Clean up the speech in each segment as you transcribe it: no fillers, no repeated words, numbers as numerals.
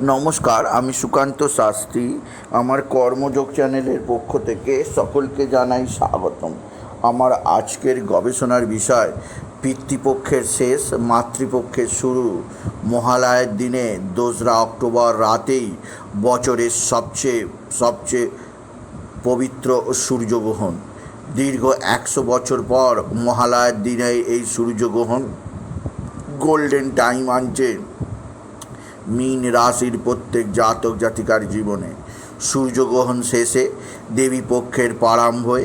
নমস্কার, আমি সুকান্ত শাস্ত্রী। আমার কর্মযোগ চ্যানেলের পক্ষ থেকে সকলকে জানাই স্বাগতম। আমার আজকের গবেষণার বিষয় পিতৃপক্ষের শেষ, মাতৃপক্ষের শুরু। মহালয়ার দিনে 2রা অক্টোবর রাতেই বছরের সবচেয়ে পবিত্র সূর্যগ্রহণ। দীর্ঘ 100 বছর পর মহালয়ার দিনে এই সূর্যগ্রহণ গোল্ডেন টাইম আনছে মীন রাশির প্রত্যেক জাতক জাতিকার জীবনে। সূর্যগ্রহণ শেষে দেবীপক্ষের প্রারম্ভে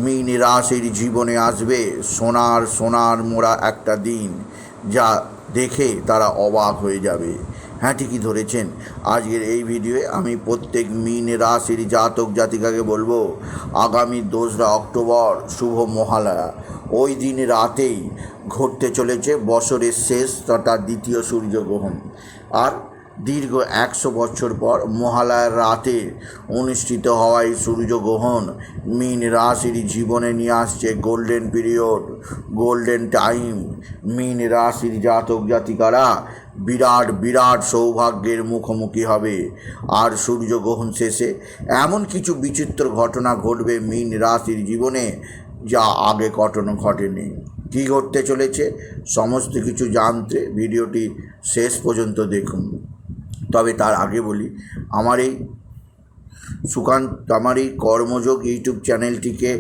মীন রাশির জীবনে আসবে সোনার মোড়া একটা দিন, যা দেখে তারা অবাক হয়ে যাবে। হ্যাঁ, ঠিকই ধরেছেন। আজকের এই ভিডিওয়ে আমি প্রত্যেক মীন রাশির জাতক জাতিকাকে বলবো, আগামী 2রা অক্টোবর শুভ মহালয়া। ওই দিন রাতেই ঘটতে চলেছে বছরের শেষ তথা দ্বিতীয় সূর্যগ্রহণ। আর দীর্ঘ 100 বছর পর মহালয়ার রাতে অনুষ্ঠিত হওয়ায় সূর্যগ্রহণ মীন রাশির জীবনে নিয়ে আসছে গোল্ডেন পিরিয়ড, গোল্ডেন টাইম। মীন রাশির জাতক জাতিকারা বিরাট সৌভাগ্যের মুখোমুখি হবে। আর সূর্যগ্রহণ শেষে এমন কিছু বিচিত্র ঘটনা ঘটবে মীন রাশির জীবনে, যা আগে কখনো ঘটেনি। কী ঘটতে চলেছে সমস্ত কিছু জানতে ভিডিওটি শেষ পর্যন্ত দেখুন। তবে তার আগে বলি, আমার এই কর্মযোগ ইউটিউব চ্যানেলটিকে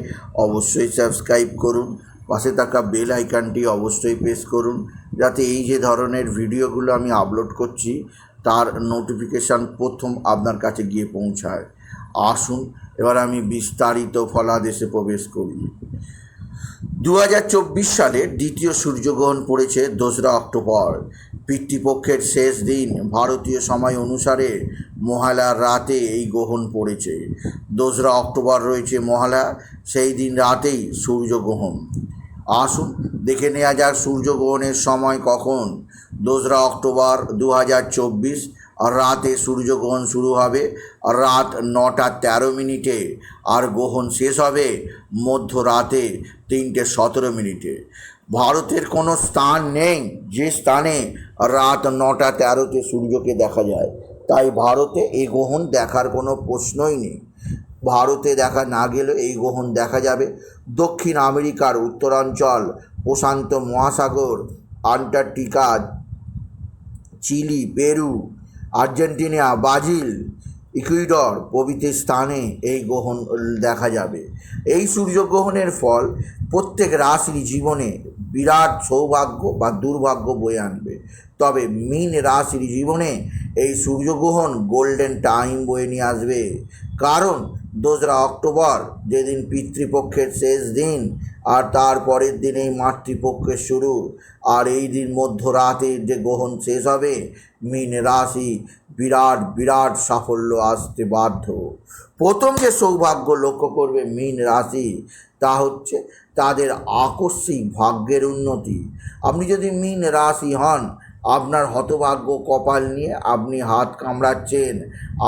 অবশ্যই সাবস্ক্রাইব করুন। পাশে থাকা বেল আইকনটি অবশ্যই প্রেস করুন, যাতে এই যে ধরনের ভিডিওগুলো আমি আপলোড করছি তার নোটিফিকেশান প্রথম আপনার কাছে গিয়ে পৌঁছায়। আসুন এবার আমি বিস্তারিত ফলাদেশে প্রবেশ করি। 2024 সালের দ্বিতীয় সূর্যগ্রহণ পড়েছে 2রা অক্টোবর। পিতৃপক্ষের শেষ দিন ভারতীয় সময় অনুসারে মহালয়ার রাতে এই গ্রহণ পড়েছে। 2রা অক্টোবর রয়েছে মহালয়া, সেই দিন রাতেই সূর্যগ্রহণ। আসুন দেখে নেওয়া যাক সূর্যগ্রহণের সময় কখন। 2রা অক্টোবর 2024 রাতে সূর্যগ্রহণ শুরু হবে রাত 9টা 13 মিনিটে, আর গ্রহণ শেষ হবে মধ্যরাতে 3টে 17 মিনিটে। ভারতের কোনো স্থান নেই যে স্থানে রাত 9টা 13তে সূর্যকে দেখা যায়, তাই ভারতে এই গ্রহণ দেখার কোনো প্রশ্নই নেই। ভারতে দেখা না গেলে এই গ্রহণ দেখা যাবে দক্ষিণ আমেরিকার উত্তরাঞ্চল, প্রশান্ত মহাসাগর, Antarctica, Chile, Peru, Argentina, Brazil, Ecuador প্রভৃতি স্থানে এই গ্রহণ দেখা যাবে। এই সূর্যগ্রহণের ফল প্রত্যেক রাশির জীবনে বিরাট সৌভাগ্য বা দুর্ভাগ্য বয়ে আনবে। তবে মীন রাশির জীবনে এই সূর্যগ্রহণ গোল্ডেন টাইম বয়ে নিয়ে আসবে, কারণ 2রা অক্টোবর যেদিন পিতৃপক্ষের শেষ দিন, আর তারপরের দিনেই মাতৃপক্ষের শুরু। আর এই দিন মধ্যরাতের যে গ্রহণ শেষ হবে, মীন রাশি বিরাট সাফল্য আসতে বাধ্য। প্রথম যে সৌভাগ্য লক্ষ্য করবে মীন রাশি, তা হচ্ছে তাদের আকস্মিক ভাগ্যের উন্নতি। আপনি যদি মীন রাশি হন, আপনার হতভাগ্য কপাল নিয়ে আপনি হাত কামড়াচ্ছেন,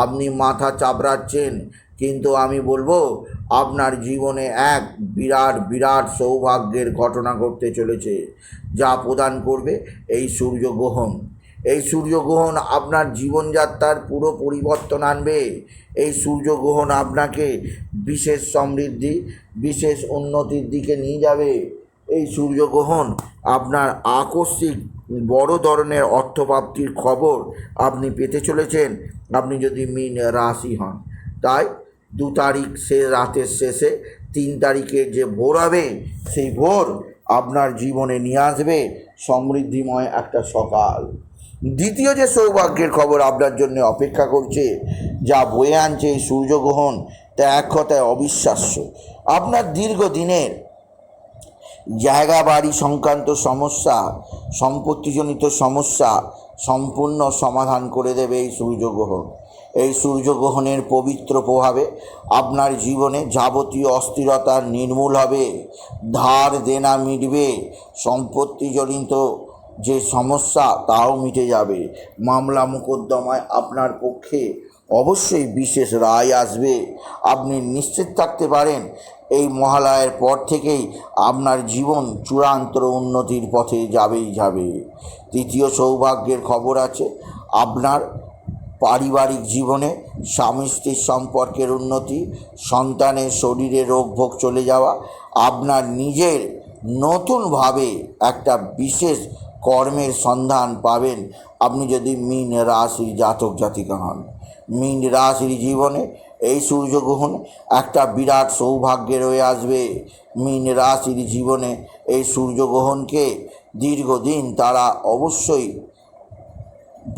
আপনি মাথা চাপড়াচ্ছেন, কিন্তু আমি বলবো আপনার জীবনে এক বিরাট সৌভাগ্যের ঘটনা ঘটতে চলেছে, যা প্রদান করবে এই সূর্যগ্রহণ। এই সূর্যগ্রহণ আপনার জীবনযাত্রার পুরো পরিবর্তন আনবে। এই সূর্যগ্রহণ আপনাকে বিশেষ সমৃদ্ধি, বিশেষ উন্নতির দিকে নিয়ে যাবে। এই সূর্যগ্রহণ আপনার আকস্মিক বড় ধরনের অর্থপ্রাপ্তির খবর আপনি পেতে চলেছেন, আপনি যদি মীন রাশি হন। তাই 2 তারিখ রাতের শেষে 3 তারিখে যে ভোর হবে, সেই ভোর আপনার জীবনে নিয়ে আসবে সমৃদ্ধিময় একটা সকাল। দ্বিতীয় যে সৌভাগ্যের খবর আপনার জন্য অপেক্ষা করছে, যা বয়ে আনছে এই সূর্যগ্রহণ, তা এক কথায় অবিশ্বাস্য। আপনার দীর্ঘদিনের জায়গা বাড়ি সংক্রান্ত সমস্যা, সম্পত্তিজনিত সমস্যা সম্পূর্ণ সমাধান করে দেবে এই সূর্যগ্রহণ। এই সূর্যগ্রহণের পবিত্র প্রভাবে আপনার জীবনে যাবতীয় অস্থিরতা নির্মূল হবে, ধার দেনা মিটবে, সম্পত্তিজনিত যে সমস্যা তাও মিটে যাবে। মামলা মোকদ্দমায় আপনার পক্ষে অবশ্যই বিশেষ রায় আসবে। আপনি নিশ্চিত থাকতে পারেন এই মহালয়ার পর থেকেই আপনার জীবন চূড়ান্ত উন্নতির পথে যাবে। তৃতীয় সৌভাগ্যের খবর আছে, আপনার পারিবারিক জীবনে স্বামী স্ত্রীর সম্পর্কের উন্নতি, সন্তানের শরীরে রোগভোগ চলে যাওয়া, আপনার নিজের নতুনভাবে একটা বিশেষ কর্মের সন্ধান পাবেন আপনি যদি মীন রাশির জাতক জাতিকা হন। মীন রাশির জীবনে এই সূর্যগ্রহণ একটা বিরাট সৌভাগ্যের হয়ে আসবে। মীন রাশির জীবনে এই সূর্যগ্রহণকে দীর্ঘদিন তারা অবশ্যই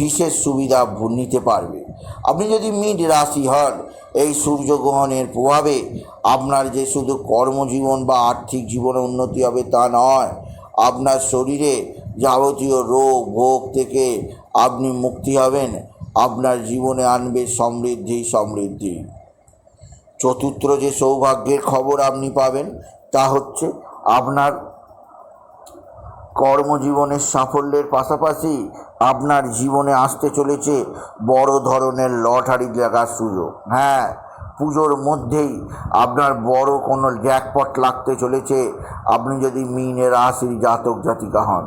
বিশেষ সুবিধা নিতে পারবে। আপনি যদি মীন রাশি হন, এই সূর্যগ্রহণের প্রভাবে আপনার যে শুধু কর্মজীবন বা আর্থিক জীবনে উন্নতি হবে তা নয়, আপনার শরীরে যাবতীয় রোগ ভোগ থেকে আপনি মুক্তি হবেন। আপনার জীবনে আনবে সমৃদ্ধি। চতুর্থ যে সৌভাগ্যের খবর আপনি পাবেন তা হচ্ছে আপনার কর্মজীবনের সাফল্যের পাশাপাশি আপনার জীবনে আসতে চলেছে বড় ধরনের লটারি লাগার সুযোগ। হ্যাঁ, পুজোর মধ্যেই আপনার বড় কোনো জ্যাকপট লাগতে চলেছে আপনি যদি মীন রাশির জাতক জাতিকা হন।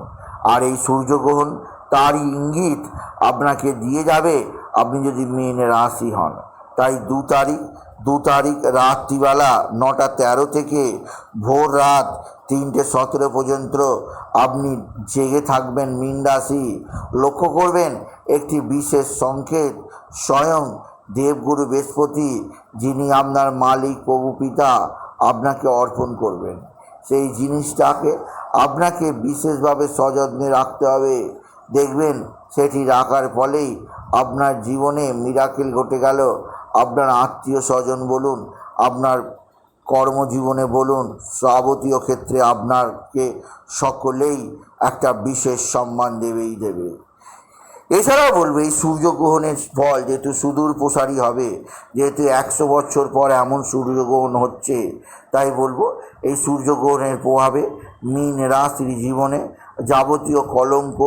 আর এই সূর্যগ্রহণ তারই ইঙ্গিত আপনাকে দিয়ে যাবে আপনি যদি মীন রাশি হন। তাই 2 তারিখ রাত্রিবেলা 9:13 থেকে ভোর রাত 3:17 পর্যন্ত আপনি জেগে থাকবেন মীন রাশি। লক্ষ্য করবেন একটি বিশেষ সংকেত স্বয়ং দেবগুরু বৃহস্পতি, যিনি আপনার মালিক প্রভু পিতা, আপনাকে অর্পণ করবেন। সেই জিনিসটাকে আপনাকে বিশেষভাবে সযত্নে রাখতে হবে। দেখবেন সেটি রাখার ফলেই আপনার জীবনে মিরাকেল ঘটে গেল। আপনার আত্মীয় স্বজন বলুন, আপনার কর্মজীবনে বলুন, যাবতীয় ক্ষেত্রে আপনাকে সকলেই একটা বিশেষ সম্মান দেবে। এছাড়াও বলবে এই সূর্যগ্রহণের ফল যেহেতু সুদূর প্রসারী হবে, যেহেতু 100 বছর পর এমন সূর্যগ্রহণ হচ্ছে, তাই বলবো এই সূর্যগ্রহণের প্রভাবে মীন রাশির জীবনে যাবতীয় কলঙ্ক,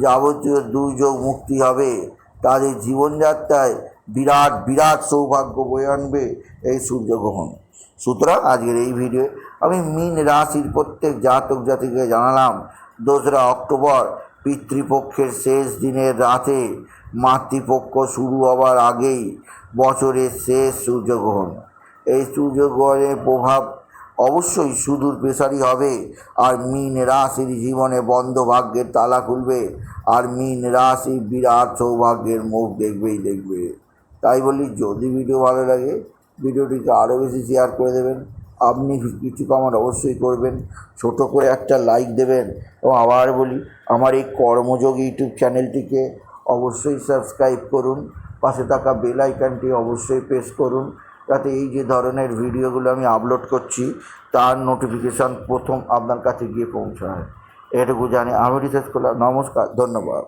যাবতীয় দুর্যোগ মুক্তি হবে। তাদের জীবনযাত্রায় বিরাট সৌভাগ্য বয়ে আনবে এই সূর্যগ্রহণ। সুতরাং আজকের এই ভিডিও আমি মীন রাশির প্রত্যেক জাতক জাতিকে জানালাম 2রা অক্টোবর পিতৃপক্ষের শেষ দিনের রাতে, মাতৃপক্ষ শুরু হওয়ার আগেই বছরের শেষ সূর্যগ্রহণ। এই সূর্যগ্রহণের প্রভাব অবশ্যই সুদূর প্রসারী হবে। আর মীন রাশির জীবনে বন্ধ ভাগ্যের তালা খুলবে। আর মীন রাশি বিরাট সৌভাগ্যের মুখ দেখবে। তাই বলি, যদি ভিডিও ভালো লাগে ভিডিওটিকে আরও বেশি শেয়ার করে দেবেন। আপনি কিছু কমেন্ট অবশ্যই করবেন, ছোট করে একটা লাইক দেবেন। এবং আবার বলি, আমার এই কর্মযোগ ইউটিউব চ্যানেলটিকে অবশ্যই সাবস্ক্রাইব করুন, পাশে থাকা বেল আইকনটি অবশ্যই প্রেস করুন, যাতে এই যে ধরনের ভিডিওগুলো আমি আপলোড করছি তার নোটিফিকেশান প্রথম আপনার কাছে গিয়ে পৌঁছায়। এটুকু জানি আমি রিসার্চ করলাম। নমস্কার, ধন্যবাদ।